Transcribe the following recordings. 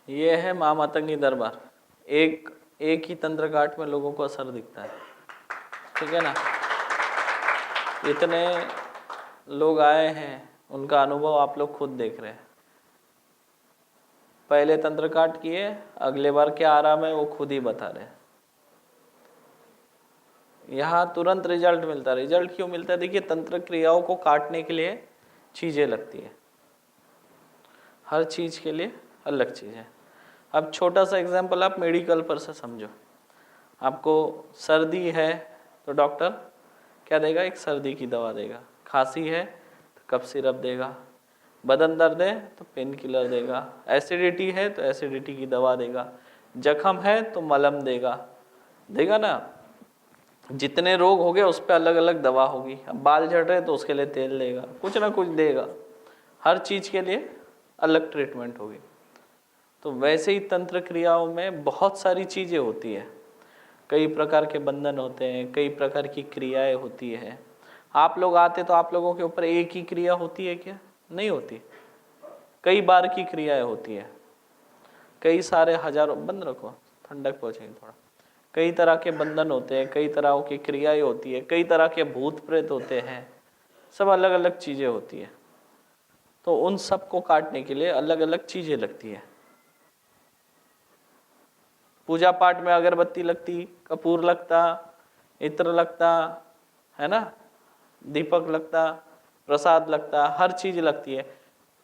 ये है माँ मातंगी दरबार। एक एक ही तंत्र काट में लोगों को असर दिखता है, ठीक है ना। इतने लोग आए हैं, उनका अनुभव आप लोग खुद देख रहे हैं। पहले तंत्र काट किए, अगले बार क्या आराम है वो खुद ही बता रहे हैं। यहाँ तुरंत रिजल्ट मिलता है। रिजल्ट क्यों मिलता है? देखिए, तंत्र क्रियाओं को काटने के लिए चीज़ें लगती है, हर चीज़ के लिए अलग चीज़ है। अब छोटा सा एग्जांपल आप मेडिकल पर से समझो। आपको सर्दी है तो डॉक्टर क्या देगा? एक सर्दी की दवा देगा। खांसी है तो कफ सिरप देगा। बदन दर्द है तो पेन किलर देगा। एसिडिटी है तो एसिडिटी की दवा देगा। जख्म है तो मलम देगा, देगा ना। जितने रोग हो गए उस पर अलग अलग दवा होगी। अब बाल झड़ रहे तो उसके लिए तेल देगा, कुछ ना कुछ देगा। हर चीज़ के लिए अलग ट्रीटमेंट होगी। तो वैसे ही तंत्र क्रियाओं में बहुत सारी चीज़ें होती है, कई प्रकार के बंधन होते हैं, कई प्रकार की क्रियाएं होती है। आप लोग आते तो आप लोगों के ऊपर एक ही क्रिया होती है क्या? नहीं होती, कई बार की क्रियाएं होती है। कई सारे हजारों, बंद रखो ठंडक पहुँचेगी थोड़ा। कई तरह के बंधन होते हैं, कई तरह की क्रियाएं होती है, कई तरह के भूत प्रेत होते हैं, सब अलग अलग चीज़ें होती है। तो उन सब को काटने के लिए अलग अलग चीज़ें लगती है। पूजा पाठ में अगरबत्ती लगती, कपूर लगता, इत्र लगता, है ना, दीपक लगता, प्रसाद लगता, हर चीज लगती है।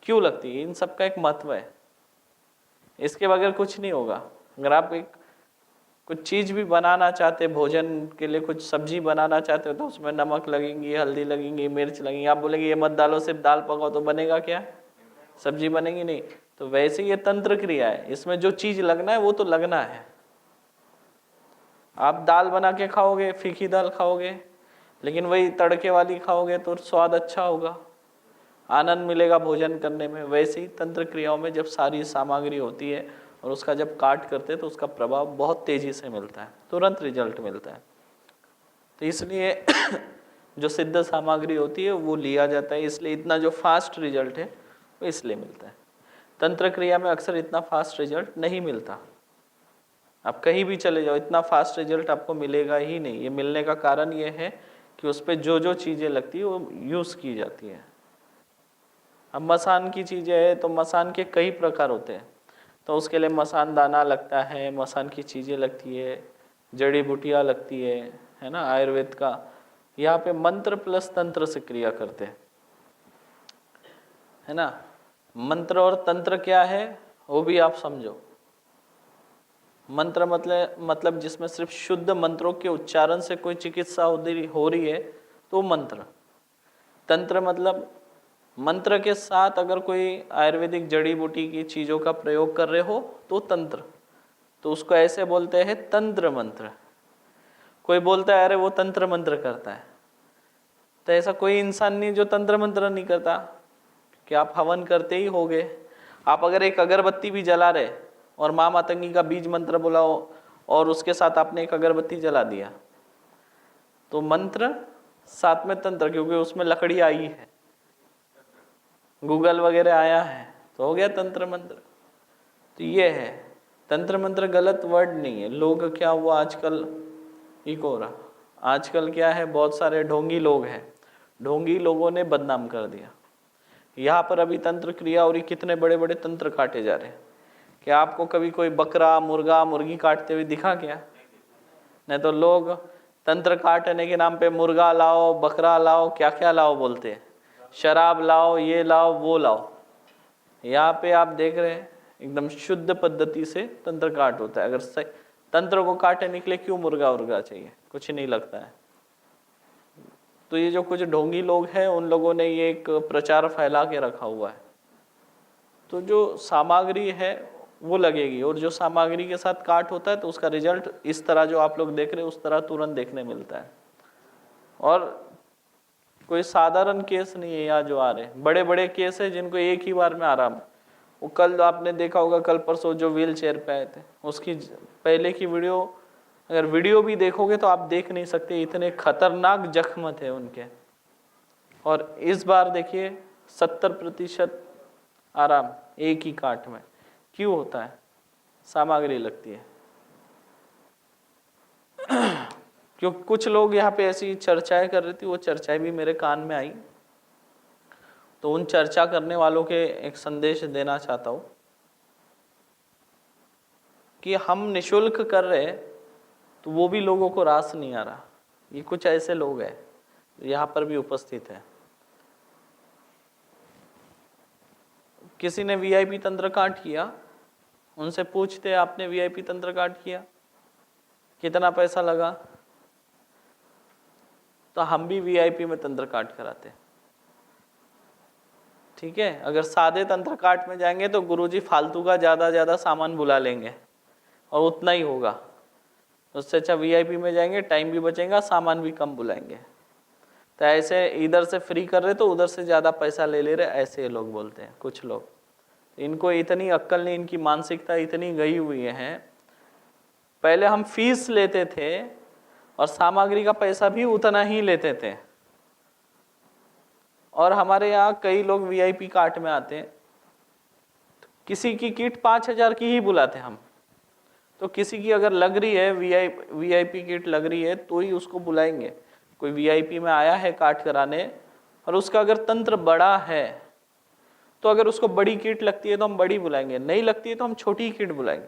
क्यों लगती है? इन सब का एक महत्व है। इसके बगैर कुछ नहीं होगा। अगर आप एक कुछ चीज भी बनाना चाहते, भोजन के लिए कुछ सब्जी बनाना चाहते हो तो उसमें नमक लगेंगी, हल्दी लगेंगी, मिर्च लगेंगी। आप बोलेंगे ये मत डालो, सिर्फ दाल पकाओ, तो बनेगा क्या? सब्जी बनेगी नहीं। तो वैसे ये तंत्र क्रिया है, इसमें जो चीज लगना है वो तो लगना है। आप दाल बना के खाओगे, फीकी दाल खाओगे, लेकिन वही तड़के वाली खाओगे तो स्वाद अच्छा होगा, आनंद मिलेगा भोजन करने में। वैसे ही तंत्र क्रियाओं में जब सारी सामग्री होती है और उसका जब काट करते हैं तो उसका प्रभाव बहुत तेजी से मिलता है, तुरंत रिजल्ट मिलता है। तो इसलिए जो सिद्ध सामग्री होती है वो लिया जाता है, इसलिए इतना जो फास्ट रिजल्ट है वो इसलिए मिलता है। तंत्र क्रिया में अक्सर इतना फास्ट रिजल्ट नहीं मिलता। आप कहीं भी चले जाओ, इतना फास्ट रिजल्ट आपको मिलेगा ही नहीं। ये मिलने का कारण ये है कि उस पर जो जो चीज़ें लगती है वो यूज़ की जाती है। अब मसान की चीज़ें है तो मसान के कई प्रकार होते हैं, तो उसके लिए मसान दाना लगता है, मसान की चीज़ें लगती है, जड़ी बूटियाँ लगती है ना, आयुर्वेद का। यहाँ पे मंत्र प्लस तंत्र से क्रिया करते हैं, है ना। मंत्र और तंत्र क्या है वो भी आप समझो। मंत्र मतलब जिसमें सिर्फ शुद्ध मंत्रों के उच्चारण से कोई चिकित्सा हो रही है तो मंत्र। तंत्र मतलब मंत्र के साथ अगर कोई आयुर्वेदिक जड़ी बूटी की चीज़ों का प्रयोग कर रहे हो तो तंत्र। तो उसको ऐसे बोलते हैं तंत्र मंत्र। कोई बोलता है अरे वो तंत्र मंत्र करता है, तो ऐसा कोई इंसान नहीं जो तंत्र मंत्र नहीं करता, कि आप हवन करते ही होगे। आप अगर एक अगरबत्ती भी जला रहे और माँ मातंगी का बीज मंत्र बुलाओ और उसके साथ आपने एक अगरबत्ती जला दिया तो मंत्र साथ में तंत्र, क्योंकि उसमें लकड़ी आई है, गूगल वगैरह आया है, तो हो गया तंत्र मंत्र। तो ये है तंत्र मंत्र, गलत वर्ड नहीं है। लोग क्या हुआ आजकल इको हो रहा, आजकल क्या है, बहुत सारे ढोंगी लोग हैं, ढोंगी लोगों ने बदनाम कर दिया। यहाँ पर अभी तंत्र क्रिया और कितने बड़े बड़े तंत्र काटे जा रहे हैं। क्या आपको कभी कोई बकरा मुर्गा मुर्गी काटते हुए दिखा क्या? नहीं तो लोग तंत्र काटने के नाम पे मुर्गा लाओ, बकरा लाओ, क्या क्या लाओ बोलते हैं, शराब लाओ, ये लाओ, वो लाओ। यहाँ पे आप देख रहे हैं एकदम शुद्ध पद्धति से तंत्र काट होता है। अगर सही तंत्र को काटने के लिए क्यों मुर्गा उर्गा चाहिए? कुछ नहीं लगता है। तो ये जो कुछ ढोंगी लोग हैं उन लोगों ने ये एक प्रचार फैला के रखा हुआ है। तो जो सामग्री है वो लगेगी, और जो सामग्री के साथ काट होता है तो उसका रिजल्ट इस तरह जो आप लोग देख रहे हैं उस तरह तुरंत देखने मिलता है। और कोई साधारण केस नहीं है यहाँ जो आ रहे, बड़े बड़े केस है जिनको एक ही बार में आराम। वो कल आपने देखा होगा, कल परसों जो व्हील चेयर पे आए थे, उसकी पहले की वीडियो, अगर वीडियो भी देखोगे तो आप देख नहीं सकते, इतने खतरनाक जख्म थे उनके। और इस बार देखिए 70% आराम एक ही काट में। क्यों होता है? सामग्री लगती है। क्योंकि कुछ लोग यहाँ पे ऐसी चर्चाएं कर रही थी, वो चर्चाएं भी मेरे कान में आई, तो उन चर्चा करने वालों के एक संदेश देना चाहता हूँ कि हम निशुल्क कर रहे तो वो भी लोगों को रास नहीं आ रहा। ये कुछ ऐसे लोग हैं यहाँ पर भी उपस्थित है। किसी ने वीआईपी तंत्र काट किया, उनसे पूछते आपने वीआईपी तंत्र काट किया, कितना पैसा लगा? तो हम भी वीआईपी में तंत्र काट कराते। ठीक है, अगर सादे तंत्र काट में जाएंगे तो गुरुजी फालतू का ज्यादा सामान बुला लेंगे और उतना ही होगा। उससे अच्छा वीआईपी में जाएंगे, टाइम भी बचेगा, सामान भी कम बुलाएंगे। तो ऐसे इधर से फ्री कर रहे तो उधर से ज्यादा पैसा ले ले रहे, ऐसे ये लोग बोलते हैं कुछ लोग। इनको इतनी अक्ल नहीं, इनकी मानसिकता इतनी गई हुई है। पहले हम फीस लेते थे और सामग्री का पैसा भी उतना ही लेते थे, और हमारे यहाँ कई लोग वीआईपी कार्ट में आते हैं, किसी की किट 5,000 की ही बुलाते हम। तो किसी की अगर लग रही है वीआईपी किट लग रही है तो ही उसको बुलाएंगे। कोई वीआईपी में आया है काट कराने और उसका अगर तंत्र बड़ा है तो अगर उसको बड़ी किट लगती है तो हम बड़ी बुलाएंगे, नहीं लगती है तो हम छोटी किट बुलाएंगे।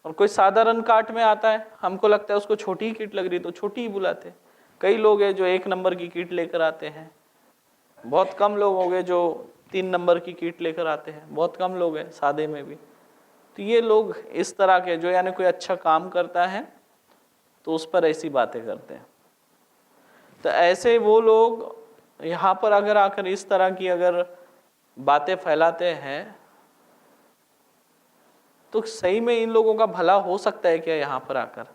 और कोई साधारण काट में आता है, हमको लगता है उसको छोटी किट लग रही है तो छोटी ही बुलाते। कई लोग हैं जो 1 नंबर की किट लेकर आते हैं, बहुत कम लोग हो गए जो 3 नंबर की किट लेकर आते हैं, बहुत कम लोग हैं सादे में भी। तो ये लोग इस तरह के जो यानी कोई अच्छा काम करता है तो उस पर ऐसी बातें करते हैं। तो ऐसे वो लोग यहाँ पर अगर आकर इस तरह की अगर बातें फैलाते हैं तो सही में इन लोगों का भला हो सकता है क्या? यहाँ पर आकर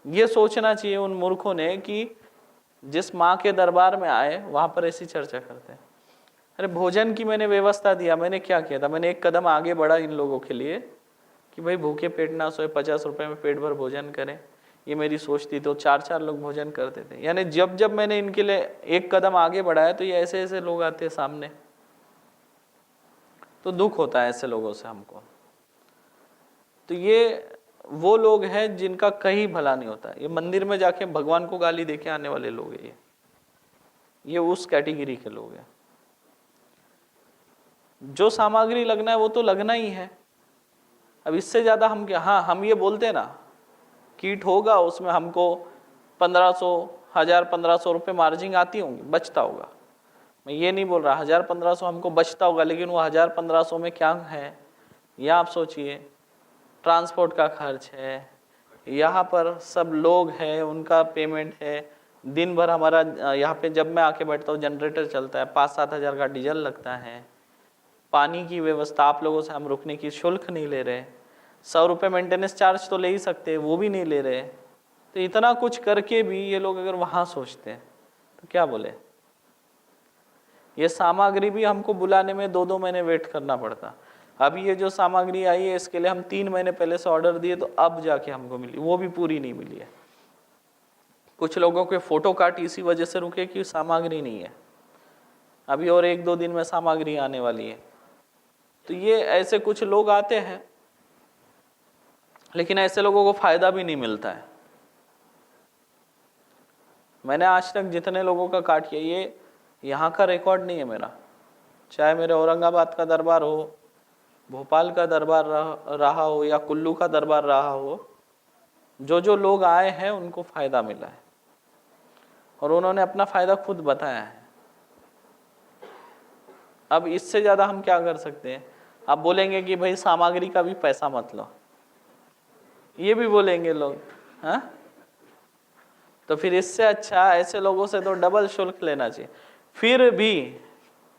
ये सोचना चाहिए उन मूर्खों ने कि जिस माँ के दरबार में आए वहां पर ऐसी चर्चा करते हैं। अरे भोजन की मैंने व्यवस्था दिया, मैंने क्या किया था? मैंने एक कदम आगे बढ़ा इन लोगों के लिए कि भाई भूखे पेट ना सोए, 50 रुपए में पेट भर भोजन करें। ये मेरी सोच थी। तो 4-4 लोग भोजन करते थे। यानी जब जब मैंने इनके लिए एक कदम आगे बढ़ाया तो ये ऐसे ऐसे लोग आते हैं सामने। तो दुख होता है ऐसे लोगों से हमको। तो ये वो लोग हैं जिनका कहीं भला नहीं होता। ये मंदिर में जाके भगवान को गाली देके आने वाले लोग हैं। ये उस कैटेगरी के लोग हैं। जो सामग्री लगना है वो तो लगना ही है। अब इससे ज्यादा हम क्या? हाँ, हम ये बोलते हैं ना, कीट होगा उसमें हमको 1500, 1000-1500 रुपये मार्जिन आती होंगी, बचता होगा। मैं ये नहीं बोल रहा 1000-1500 हमको बचता होगा, लेकिन वो 1000-1500 में क्या है ये आप सोचिए। ट्रांसपोर्ट का खर्च है, यहाँ पर सब लोग हैं उनका पेमेंट है, दिन भर हमारा यहाँ पे जब मैं आके बैठता हूँ जनरेटर चलता है, 5-7 हज़ार का डीजल लगता है, पानी की व्यवस्था आप लोगों से हम रुकने की शुल्क नहीं ले रहे, 100 रुपये मेंटेनेंस चार्ज तो ले ही सकते हैं, वो भी नहीं ले रहे। तो इतना कुछ करके भी ये लोग अगर वहाँ सोचते हैं तो क्या बोले। ये सामग्री भी हमको बुलाने में 2-2 महीने वेट करना पड़ता। अभी ये जो सामग्री आई है इसके लिए हम 3 महीने पहले से ऑर्डर दिए तो अब जाके हमको मिली, वो भी पूरी नहीं मिली है। कुछ लोगों के फोटो काट इसी वजह से रुके कि सामग्री नहीं है, अभी और 1-2 दिन में सामग्री आने वाली है। तो ये ऐसे कुछ लोग आते हैं, लेकिन ऐसे लोगों को फायदा भी नहीं मिलता है। मैंने आज तक जितने लोगों का काट किया, ये यहाँ का रिकॉर्ड नहीं है मेरा, चाहे मेरे औरंगाबाद का दरबार हो, भोपाल का दरबार रहा हो या कुल्लू का दरबार रहा हो, जो जो लोग आए हैं उनको फायदा मिला है और उन्होंने अपना फायदा खुद बताया है। अब इससे ज्यादा हम क्या कर सकते हैं? आप बोलेंगे कि भाई सामग्री का भी पैसा मत लो, ये भी बोलेंगे लोग, हाँ? तो फिर इससे अच्छा ऐसे लोगों से तो डबल शुल्क लेना चाहिए। फिर भी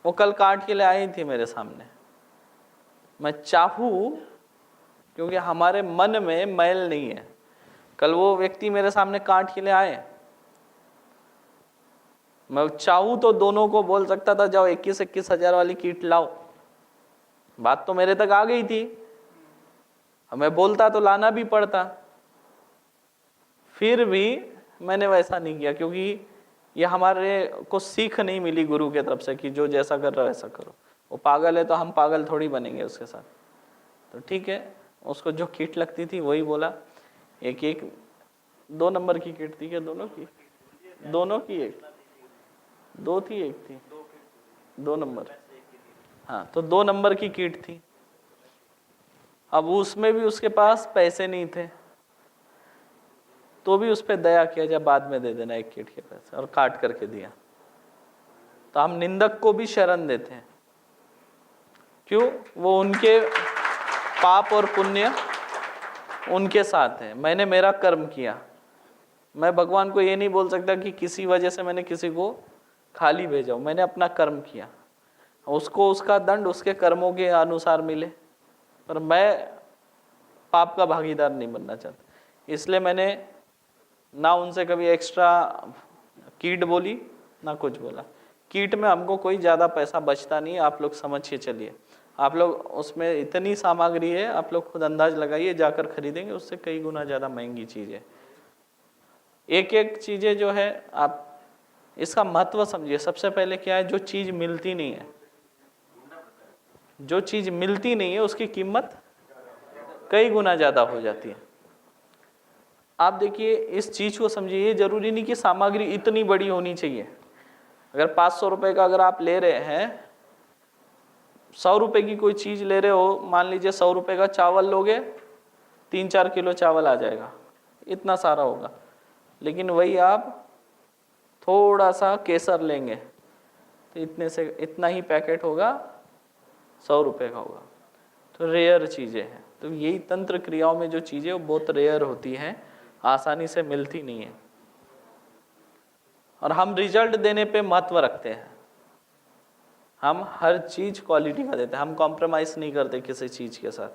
वो कल काट के ले आई थी मेरे सामने, मैं चाहूँ, क्योंकि हमारे मन में मैल नहीं है। कल वो व्यक्ति मेरे सामने काट के ले आए, मैं चाहूँ तो दोनों को बोल सकता था जाओ 21-21 हज़ार वाली किट लाओ, बात तो मेरे तक आ गई थी। मैं बोलता तो लाना भी पड़ता, फिर भी मैंने वैसा नहीं किया, क्योंकि ये हमारे को सीख नहीं मिली गुरु के तरफ से कि जो जैसा कर रहा है वैसा करो। वो पागल है तो हम पागल थोड़ी बनेंगे उसके साथ। तो ठीक है, उसको जो किट लगती थी वही बोला। एक एक 2 नंबर की किट थी क्या, दोनों की? दोनों की एक, 2 थी, एक थी 2 नंबर। हाँ, तो 2 नंबर की किट थी। अब उसमें भी उसके पास पैसे नहीं थे, तो भी उस पर दया किया, जब बाद में दे देना एक किट के पैसे, और काट करके दिया। तो हम निंदक को भी शरण देते हैं, क्यों? वो उनके पाप और पुण्य उनके साथ है। मैंने मेरा कर्म किया, मैं भगवान को ये नहीं बोल सकता कि किसी वजह से मैंने किसी को खाली भेजा हूं। मैंने अपना कर्म किया, उसको उसका दंड उसके कर्मों के अनुसार मिले, पर मैं पाप का भागीदार नहीं बनना चाहता। इसलिए मैंने ना उनसे कभी एक्स्ट्रा कीट बोली ना कुछ बोला। कीट में हमको कोई ज़्यादा पैसा बचता नहीं है, आप लोग समझ के चलिए। आप लोग उसमें इतनी सामग्री है, आप लोग खुद अंदाज लगाइए, जाकर खरीदेंगे उससे कई गुना ज़्यादा महंगी चीज़ है। एक एक चीज़ें जो है, आप इसका महत्व समझिए। सबसे पहले क्या है, जो चीज़ मिलती नहीं है, जो चीज़ मिलती नहीं है उसकी कीमत कई गुना ज़्यादा हो जाती है। आप देखिए, इस चीज़ को समझिए, जरूरी नहीं कि सामग्री इतनी बड़ी होनी चाहिए। अगर 500 रुपये का अगर आप ले रहे हैं, 100 रुपये की कोई चीज़ ले रहे हो, मान लीजिए 100 रुपये का चावल लोगे, 3-4 किलो चावल आ जाएगा, इतना सारा होगा। लेकिन वही आप थोड़ा सा केसर लेंगे तो इतने से इतना ही पैकेट होगा, 100 रुपये का होगा। तो रेयर चीज़ें हैं। तो यही तंत्र क्रियाओं में जो चीज़ें वो बहुत रेयर होती हैं, आसानी से मिलती नहीं है। और हम रिजल्ट देने पे महत्व रखते हैं, हम हर चीज़ क्वालिटी का देते हैं, हम कॉम्प्रोमाइज़ नहीं करते किसी चीज़ के साथ।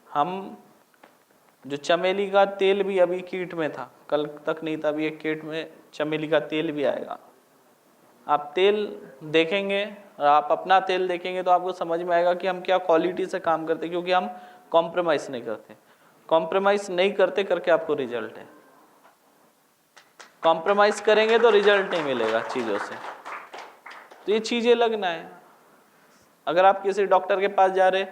हम जो चमेली का तेल भी अभी कीट में था, कल तक नहीं था, अभी एक कीट में चमेली का तेल भी आएगा। आप तेल देखेंगे और आप अपना तेल देखेंगे तो आपको समझ में आएगा कि हम क्या क्वालिटी से काम करते हैं, क्योंकि हम कॉम्प्रोमाइज़ नहीं करते। कॉम्प्रोमाइज़ नहीं करते करके आपको रिजल्ट है, कॉम्प्रोमाइज़ करेंगे तो रिजल्ट नहीं मिलेगा चीज़ों से। तो ये चीज़ें लगना है। अगर आप किसी डॉक्टर के पास जा रहे,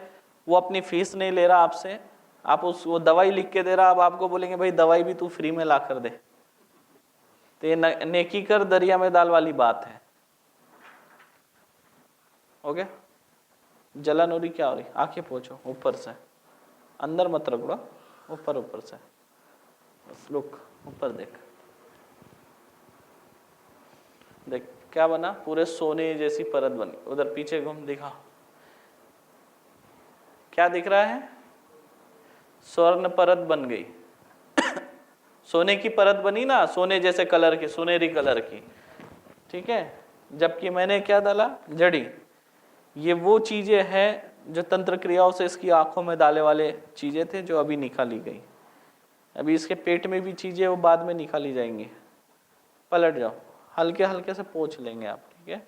वो अपनी फीस नहीं ले रहा आपसे, आप वो दवाई लिख के दे रहा, अब आपको बोलेंगे भाई दवाई भी तू फ्री में ला कर दे, तो ये नेकी कर दरिया में डाल वाली बात है। ओके, जलन हो रही, क्या हो रही? आंखें पोछो ऊपर से, अंदर मत रगड़ो, ऊपर ऊपर से बस, रुक, ऊपर देख, देख क्या बना, पूरे सोने जैसी परत बनी। उधर पीछे घूम, दिखा क्या दिख रहा है? स्वर्ण परत बन गई। सोने की परत बनी ना, सोने जैसे कलर की, सुनहरी कलर की, ठीक है। जबकि मैंने क्या डाला? जड़ी। ये वो चीजें हैं जो तंत्र क्रियाओं से इसकी आंखों में डाले वाले चीजें थे, जो अभी निकाली गई। अभी इसके पेट में भी चीजें वो बाद में निकाली जाएंगी। पलट जाओ, हल्के हल्के से पोंछ लेंगे आप, ठीक है।